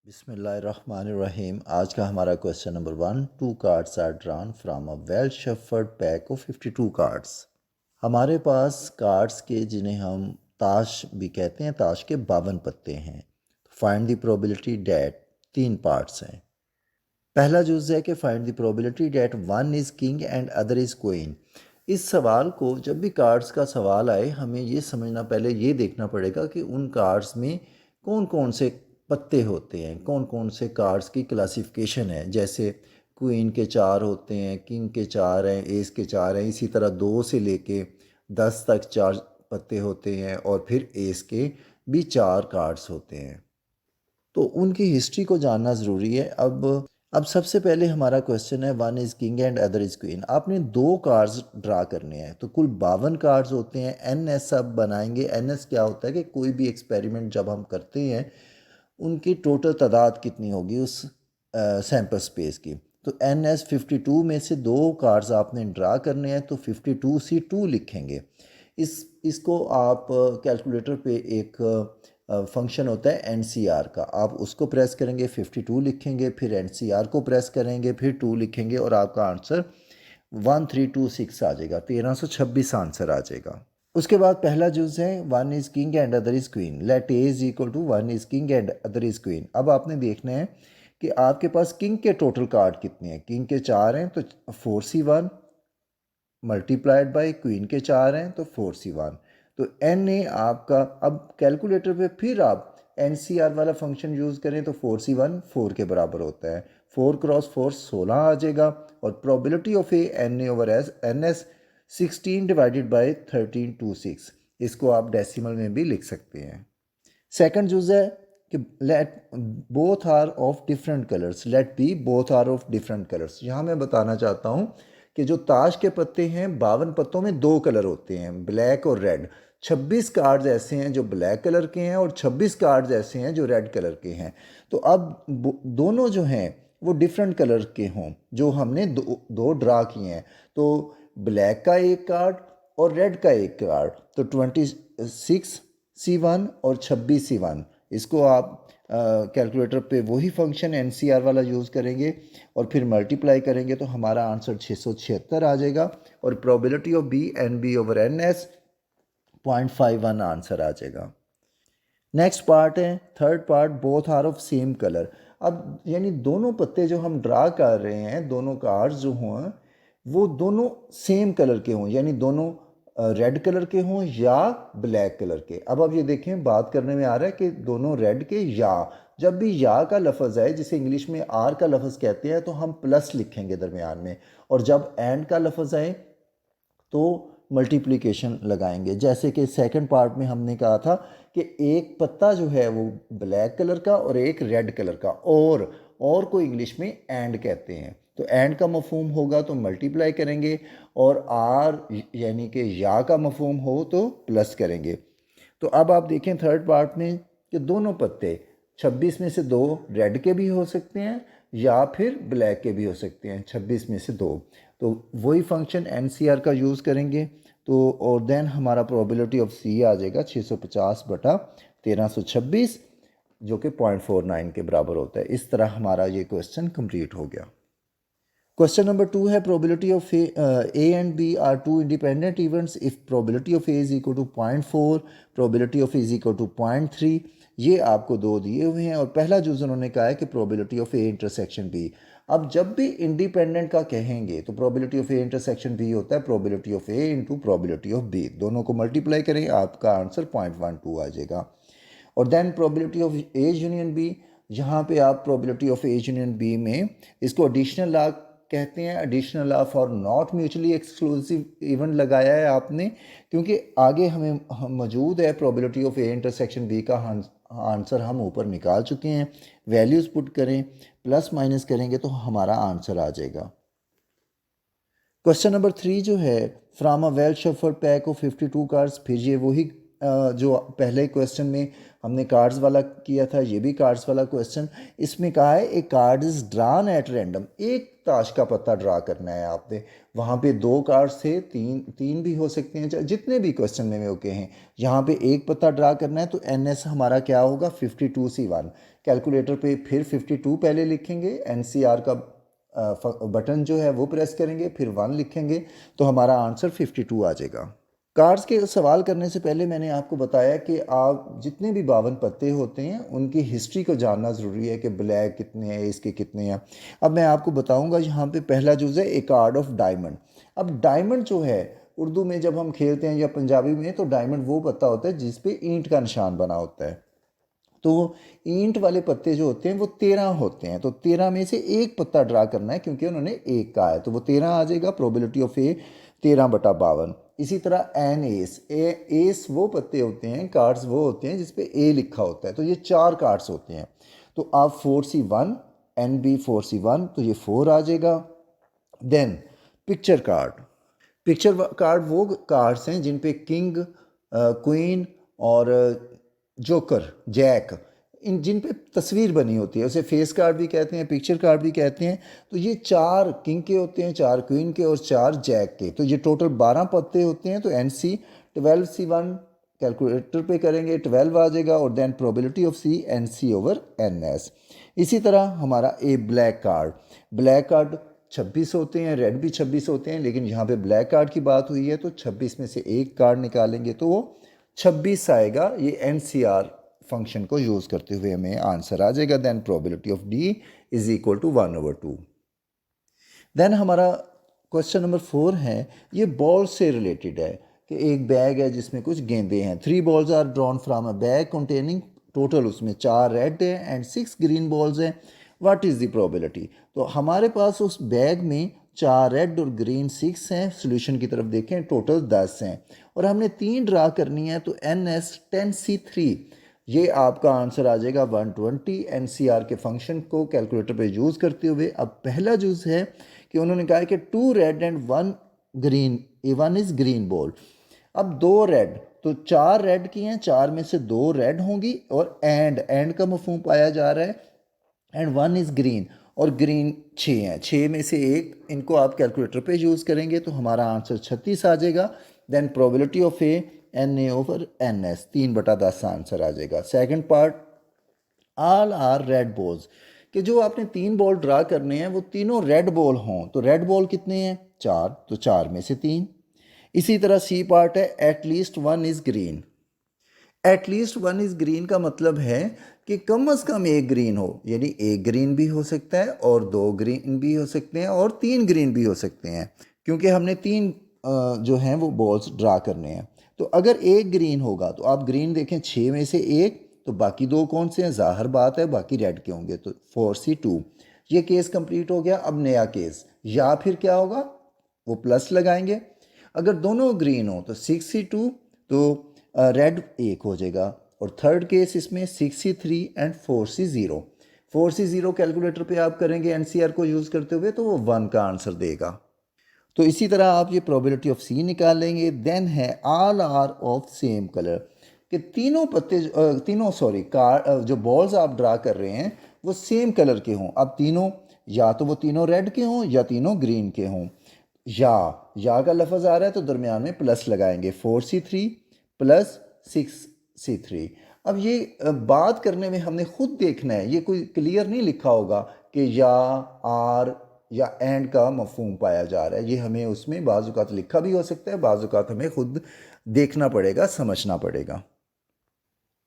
बिस्मिल्लाहिर्रहमानिर्रहीम। आज का हमारा question number 1, 2 cards are drawn from a well shuffled pack of 52 cards. हमारे पास कार्ड्स के जिन्हें हम ताश भी कहते हैं, ताश के 52 पत्ते हैं। Find the probability that 3 parts हैं। पहला जुज़ है कि find the probability that one is king and other is queen. इस सवाल को जब भी कार्ड्स का सवाल आए हमें ये समझना, पहले ये देखना पड़ेगा कि उन कार्ड्स में कौन कौन से पत्ते होते हैं, कौन कौन से कार्ड्स की क्लासिफिकेशन है। जैसे क्वीन के 4 होते हैं, किंग के 4 हैं, एस के 4 हैं, इसी तरह 2 से लेके 10 तक 4 पत्ते होते हैं और फिर एस के भी 4 कार्ड्स होते हैं। तो उनकी हिस्ट्री को जानना ज़रूरी है। अब सबसे पहले हमारा क्वेश्चन है, one is king and other is queen. आपने 2 कार्ड्स ड्रा करने हैं, तो कुल 52 कार्ड्स होते हैं। एन एस अब बनाएंगे। एन एस क्या होता है कि कोई भी एक्सपेरिमेंट जब हम करते हैं उनकी टोटल तादाद कितनी होगी उस सैम्पल स्पेस की। तो एन एस 52 में से 2 कार्ड्स आपने ड्रा करने हैं, तो 52C2 लिखेंगे। इसको आप कैलकुलेटर पे एक फंक्शन होता है NCR का, आप उसको प्रेस करेंगे, 52 लिखेंगे, फिर NCR को प्रेस करेंगे, फिर 2 लिखेंगे और आपका आंसर 1326 आ जाएगा, 1326 आंसर आ जाएगा। उसके बाद पहला जुज है, one is king and other is queen. Let A is equal to one is king and other is queen. अब आपने देखना है कि आपके पास किंग के टोटल कार्ड कितने हैं। किंग के 4 हैं तो 4C1 मल्टीप्लाइड बाय क्वीन के 4 हैं तो 4C1। तो एन ए आपका, अब कैलकुलेटर पे फिर आप NCR वाला फंक्शन यूज़ करें तो 4C1 4 के बराबर होता है। 4 क्रॉस 4 16 आ जाएगा। और probability of A N A over S N S 16 by बाई 1326। इसको आप डेसिमल में भी लिख सकते हैं। सेकंड यूज है कि let both are of different colours. Let B both are of different colours. यहाँ मैं बताना चाहता हूँ कि जो ताश के पत्ते हैं, 52 पत्तों में 2 कलर होते हैं, ब्लैक और रेड। 26 कार्ड्स ऐसे हैं जो ब्लैक कलर के हैं और 26 कार्ड्स ऐसे हैं जो रेड कलर के हैं। तो अब दोनों जो हैं वो डिफरेंट कलर के हों, जो हमने दो ड्रा किए हैं। तो ब्लैक का एक कार्ड और रेड का एक कार्ड, तो 26C1 और 26C1। इसको आप कैलकुलेटर पे वही फंक्शन NCR वाला यूज़ करेंगे और फिर मल्टीप्लाई करेंगे तो हमारा आंसर 676 आ जाएगा। और probability of B N B over N S 0.51 answer आ जाएगा। नेक्स्ट पार्ट है third part, both are of same colour. अब यानी दोनों पत्ते जो हम ड्रा कर रहे हैं, दोनों कार्ड्स जो हों वो दोनों सेम कलर के हों, यानी दोनों रेड कलर के हों या ब्लैक कलर के। अब ये देखें, बात करने में आ रहा है कि दोनों रेड के या। जब भी या का लफ्ज़ आए, जिसे इंग्लिश में आर का लफ्ज़ कहते हैं, तो हम प्लस लिखेंगे दरमियान में। और जब एंड का लफ्ज़ आए तो मल्टीप्लिकेशन लगाएंगे। जैसे कि सेकंड पार्ट में हमने कहा था कि एक पत्ता जो है वो ब्लैक कलर का और एक रेड कलर का, और को इंग्लिश में एंड कहते हैं। तो एंड का मफहूम होगा तो मल्टीप्लाई करेंगे, और आर यानी कि या का मफहूम हो तो प्लस करेंगे। तो अब आप देखें थर्ड पार्ट में कि दोनों पत्ते 26 में से 2 रेड के भी हो सकते हैं या फिर ब्लैक के भी हो सकते हैं, 26 में से 2। तो वही फंक्शन NCR का यूज़ करेंगे तो, और देन हमारा प्रोबेबिलिटी ऑफ C आ जाएगा 650 बटा 1326, जो कि 0.49 के बराबर होता है। इस तरह हमारा ये क्वेश्चन कंप्लीट हो गया। क्वेश्चन नंबर 2 है, probability of A and B are two independent events if probability of A is equal to 0.4, probability of A is equal to 0.3। ये आपको 2 दिए हुए हैं और पहला जो उन्होंने कहा है कि probability of A intersection B. अब जब भी इंडिपेंडेंट का कहेंगे तो probability of A intersection B होता है probability of A into probability of B. दोनों को मल्टीप्लाई करें, आपका आंसर 0.12 आ जाएगा। और then probability of A union B, यहाँ पे आप probability of A union B में इसको एडिशनल लॉ कहते हैं। Additional law for not mutually exclusive event लगाया है आपने, क्योंकि आगे हमें मौजूद है probability of A intersection B का आंसर हम ऊपर निकाल चुके हैं। वैल्यूज़ पुट करें, प्लस माइनस करेंगे तो हमारा आंसर आ जाएगा। क्वेश्चन नंबर 3 जो है, from a well shuffled pack of 52 cards. फिर ये वही जो पहले क्वेश्चन में हमने कार्ड्स वाला किया था, ये भी कार्ड्स वाला क्वेश्चन। इसमें कहा है a card is drawn at random. एक ताश का पत्ता ड्रा करना है आपने। वहाँ पे 2 कार्ड्स थे, तीन भी हो सकते हैं, जितने भी क्वेश्चन में ओके हैं। यहाँ पे एक पत्ता ड्रा करना है तो NS हमारा क्या होगा 52C1। कैलकुलेटर पे फिर 52 पहले लिखेंगे, NCR का बटन जो है वो प्रेस करेंगे, फिर 1 लिखेंगे तो हमारा आंसर 52 आ जाएगा। कार्ड्स के सवाल करने से पहले मैंने आपको बताया कि आप जितने भी 52 पत्ते होते हैं उनकी हिस्ट्री को जानना ज़रूरी है कि ब्लैक कितने हैं, इसके कितने हैं। अब मैं आपको बताऊंगा यहाँ पे पहला जुज़ है ए कार्ड ऑफ डायमंड। अब डायमंड जो है उर्दू में जब हम खेलते हैं या पंजाबी में तो डायमंड वो पत्ता होता है जिस पे ईंट का निशान बना होता है। तो ईंट वाले पत्ते जो होते हैं वो 13 होते हैं, तो 13 में से एक पत्ता ड्रा करना है क्योंकि उन्होंने एक कहा है तो वो 13 आ जाएगा। प्रोबेबिलिटी ऑफ ए 13/52। इसी तरह एन एस एस वो पत्ते होते हैं, कार्ड्स वो होते हैं जिसपे ए लिखा होता है, तो ये 4 कार्ड्स होते हैं। तो आप 4C1 NB 4C1 तो ये 4 आ जाएगा। Then picture card. Picture card वो कार्ड्स हैं जिन पे किंग, क्वीन और जोकर, जैक, इन जिन पे तस्वीर बनी होती है, उसे फेस कार्ड भी कहते हैं, पिक्चर कार्ड भी कहते हैं। तो ये 4 किंग के होते हैं, 4 क्वीन के और 4 जैक के, तो ये टोटल 12 पत्ते होते हैं। तो NC 12C1 कैलकुलेटर पे करेंगे 12 आ जाएगा और then probability of C NC/NS। इसी तरह हमारा ए ब्लैक कार्ड। ब्लैक कार्ड 26 होते हैं, रेड भी 26 होते हैं, लेकिन यहाँ पे ब्लैक कार्ड की बात हुई है तो 26 में से एक कार्ड निकालेंगे तो वो 26 आएगा। ये NCR फंक्शन को यूज़ करते हुए हमें आंसर आ जाएगा। Then probability of D = 1/2। Then हमारा क्वेश्चन नंबर 4 है, ये बॉल से रिलेटेड है कि एक बैग है जिसमें कुछ गेंदे हैं। 3 balls are drawn from a bag containing, total उसमें 4 रेड है एंड 6 ग्रीन बॉल्स हैं। What is the probability? तो हमारे पास उस बैग में 4 रेड और ग्रीन 6 हैं। सोल्यूशन की तरफ देखें, टोटल 10 हैं और हमने 3 ड्रा करनी है तो NS 10C3 ये आपका आंसर आ जाएगा 120 NCR के फंक्शन को कैलकुलेटर पे यूज़ करते हुए। अब पहला यूज़ है कि उन्होंने कहा है कि 2 red and 1 green, 1 is green ball. अब 2 रेड, तो 4 रेड की हैं, 4 में से 2 रेड होंगी और एंड का मफहूम पाया जा रहा है एंड 1 इज़ ग्रीन, और ग्रीन 6 हैं, 6 में से एक, इनको आप कैलकुलेटर पे यूज़ करेंगे तो हमारा आंसर 36 आ जाएगा। Then probability of A NA/NS 3/10 answer आ जाएगा। Second part, all are red balls, कि जो आपने 3 बॉल ड्रा करने हैं वो तीनों रेड बॉल हों, तो रेड बॉल कितने हैं? 4, तो 4 में से 3। इसी तरह सी पार्ट है, at least 1 is green. At least 1 is green का मतलब है कि कम से कम एक ग्रीन हो, यानी एक ग्रीन भी हो सकता है और 2 ग्रीन भी हो सकते हैं और 3 ग्रीन भी हो सकते हैं, क्योंकि हमने 3 जो हैं वो बॉल्स ड्रा करने हैं। तो अगर एक ग्रीन होगा तो आप ग्रीन देखें, 6 में से एक, तो बाकी 2 कौन से हैं? ज़ाहिर बात है बाकी रेड के होंगे, तो 4C2। ये केस कंप्लीट हो गया। अब नया केस, या फिर क्या होगा, वो प्लस लगाएंगे। अगर दोनों ग्रीन हो तो 6C2, तो रेड एक हो जाएगा। और थर्ड केस इसमें 6C3 and 4C0। 4C0 calculator पे आप करेंगे NCR को यूज़ करते हुए तो वो 1 का आंसर देगा। तो इसी तरह आप ये प्रोबेबिलिटी ऑफ C निकाल लेंगे। देन है all are of same colour, कि तीनों पत्ते जो बॉल्स आप ड्रा कर रहे हैं वो सेम कलर के हों। अब तीनों, या तो वो तीनों रेड के हों या तीनों ग्रीन के हों। या का लफ्ज़ आ रहा है तो दरमियान में प्लस लगाएंगे, 4C3 प्लस 6C3। अब ये बात करने में हमने खुद देखना है, ये कोई क्लियर नहीं लिखा होगा कि या, आर या एंड का मफहूम पाया जा रहा है। ये हमें उसमें बाज़ औक़ात लिखा भी हो सकता है, बाज़ औक़ात हमें खुद देखना पड़ेगा, समझना पड़ेगा।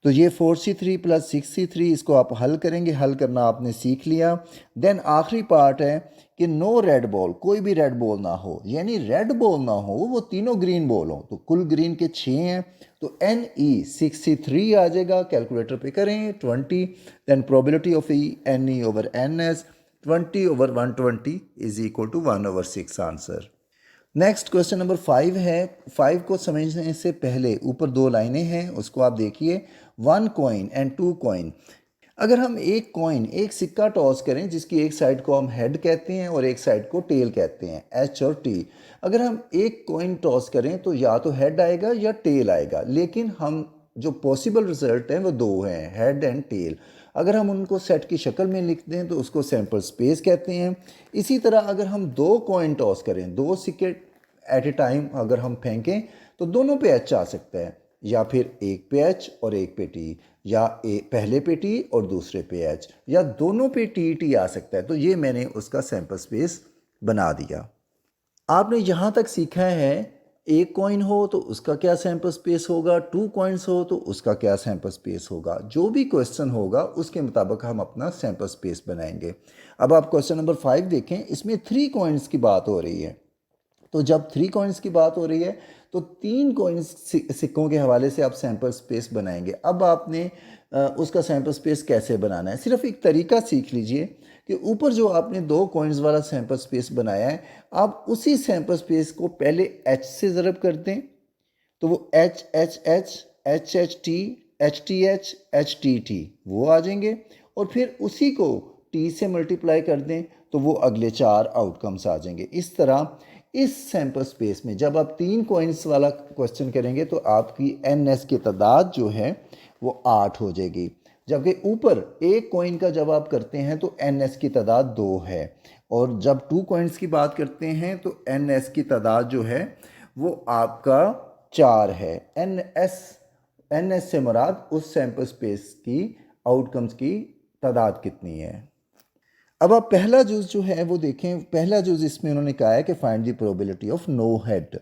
तो ये 4C3 प्लस 6C3, इसको आप हल करेंगे, हल करना आपने सीख लिया। देन आखिरी पार्ट है कि नो रेड बॉल, कोई भी रेड बॉल ना हो, यानी रेड बॉल ना हो, वो तीनों ग्रीन बॉल हो। तो कुल ग्रीन के 6 हैं, तो NE 63 आ जाएगा। कैलकुलेटर पे करें 20। Then probability of NE/NS 20/120 = 1/6 answer. Next question number 5 है। 5 को समझने से पहले ऊपर 2 लाइनें हैं, उसको आप देखिए। 1 कॉइन एंड 2 कॉइन। अगर हम एक कॉइन, एक सिक्का टॉस करें जिसकी एक साइड को हम हेड कहते हैं और एक साइड को टेल कहते हैं, H और T। अगर हम एक कॉइन टॉस करें तो या तो हेड आएगा या टेल आएगा, लेकिन हम जो पॉसिबल रिजल्ट हैं वो 2 हैं, हेड एंड टेल। अगर हम उनको सेट की शक्ल में लिख दें तो उसको सैम्पल स्पेस कहते हैं। इसी तरह अगर हम 2 कॉइन टॉस करें, 2 सिक्के एट ए टाइम अगर हम फेंकें तो दोनों पे H आ सकता है, या फिर एक पे H और एक पे T। या पहले पे टी और दूसरे पे एच, या दोनों पे टी टी आ सकता है। तो ये मैंने उसका सैंपल स्पेस बना दिया। आपने यहाँ तक सीखा है एक कॉइन हो तो उसका क्या सैंपल स्पेस होगा, 2 कॉइन्स हो तो उसका क्या सैंपल स्पेस होगा। जो भी क्वेश्चन होगा उसके मुताबिक हम अपना सैंपल स्पेस बनाएंगे। अब आप क्वेश्चन नंबर 5 देखें, इसमें 3 कॉइन्स की बात हो रही है। तो जब 3 कॉइन्स की बात हो रही है तो 3 कॉइन्स सिक्कों के हवाले से आप सैंपल स्पेस बनाएंगे। अब आपने उसका सैंपल स्पेस कैसे बनाना है, सिर्फ एक तरीका सीख लीजिए कि ऊपर जो आपने 2 कॉइन्स वाला सैंपल स्पेस बनाया है, आप उसी सैंपल स्पेस को पहले एच से ज़रब कर दें तो वो H H H H H T H T T वो आ जाएंगे, और फिर उसी को टी से मल्टीप्लाई कर दें तो वो अगले 4 आउटकम्स आ जाएंगे। इस तरह इस सैंपल स्पेस में जब आप 3 कॉइन्स वाला क्वेश्चन करेंगे तो आपकी एन एस की तादाद जो है वो 8 हो जाएगी, जबकि ऊपर एक कॉइन का जब आप करते हैं तो एन एस की तादाद 2 है, और जब 2 कॉइन्स की बात करते हैं तो एन एस की तादाद जो है वो आपका 4 है। एन एस से मुराद उस सैंपल स्पेस की आउटकम्स की तादाद कितनी है। अब आप पहला जुज जो है वो देखें। पहला जुज इसमें उन्होंने कहा है कि find the probability of no head.